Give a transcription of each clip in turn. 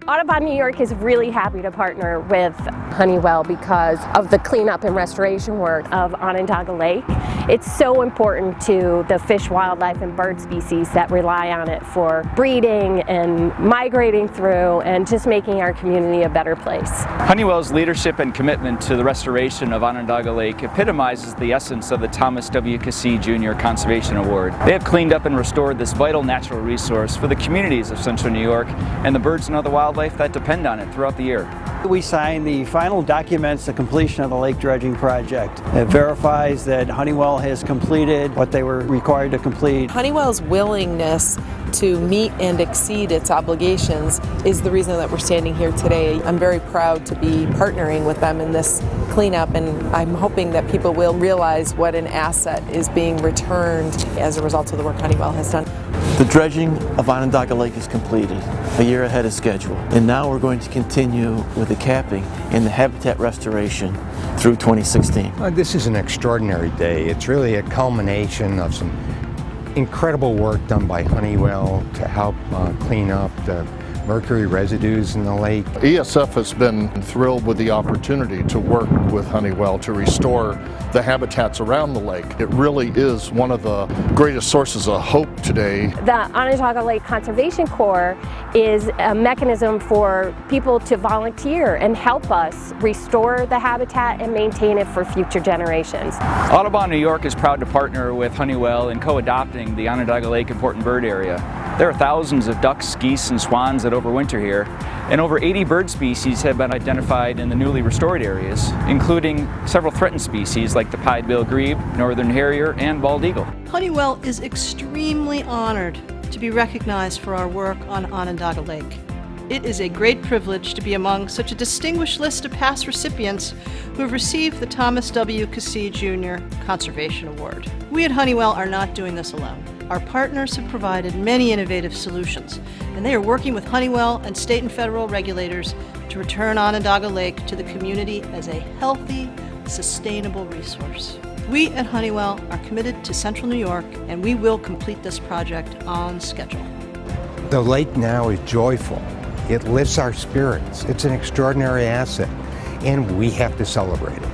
Audubon, New York is really happy to partner with Honeywell because of the cleanup and restoration work of Onondaga Lake. It's so important to the fish, wildlife, and bird species that rely on it for breeding and migrating through and just making our community a better place. Honeywell's leadership and commitment to the restoration of Onondaga Lake epitomizes the essence of the Thomas W. Keesee Jr. Conservation Award. They have cleaned up and restored this vital natural resource for the communities of Central New York and the birds and other wildlife that depend on it throughout the year. We signed the final documents, the completion of the lake dredging project. It verifies that Honeywell has completed what they were required to complete. Honeywell's willingness to meet and exceed its obligations is the reason that we're standing here today. I'm very proud to be partnering with them in this cleanup, and I'm hoping that people will realize what an asset is being returned as a result of the work Honeywell has done. The dredging of Onondaga Lake is completed a year ahead of schedule, and now we're going to continue with the capping and the habitat restoration through 2016. This is an extraordinary day. It's really a culmination of some incredible work done by Honeywell to help clean up the mercury residues in the lake. ESF has been thrilled with the opportunity to work with Honeywell to restore the habitats around the lake. It really is one of the greatest sources of hope today. The Onondaga Lake Conservation Corps is a mechanism for people to volunteer and help us restore the habitat and maintain it for future generations. Audubon, New York is proud to partner with Honeywell in co-adopting the Onondaga Lake Important Bird Area. There are thousands of ducks, geese, and swans that overwinter here, and over 80 bird species have been identified in the newly restored areas, including several threatened species like the pied-billed grebe, northern harrier, and bald eagle. Honeywell is extremely honored to be recognized for our work on Onondaga Lake. It is a great privilege to be among such a distinguished list of past recipients who have received the Thomas W. Keesee Jr. Conservation Award. We at Honeywell are not doing this alone. Our partners have provided many innovative solutions, and they are working with Honeywell and state and federal regulators to return Onondaga Lake to the community as a healthy, sustainable resource. We at Honeywell are committed to Central New York, and we will complete this project on schedule. The lake now is joyful. It lifts our spirits. It's an extraordinary asset, and we have to celebrate it.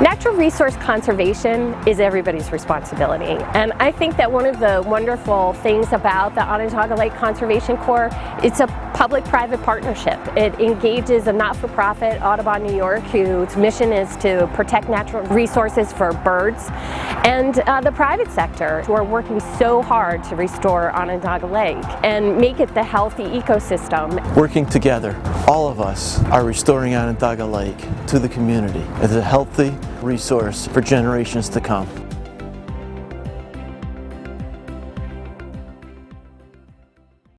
Natural resource conservation is everybody's responsibility, and I think that one of the wonderful things about the Onondaga Lake Conservation Corps, it's a public-private partnership. It engages a not-for-profit, Audubon, New York, whose mission is to protect natural resources for birds, and the private sector, who are working so hard to restore Onondaga Lake and make it the healthy ecosystem. Working together, all of us are restoring Onondaga Lake to the community as a healthy resource for generations to come.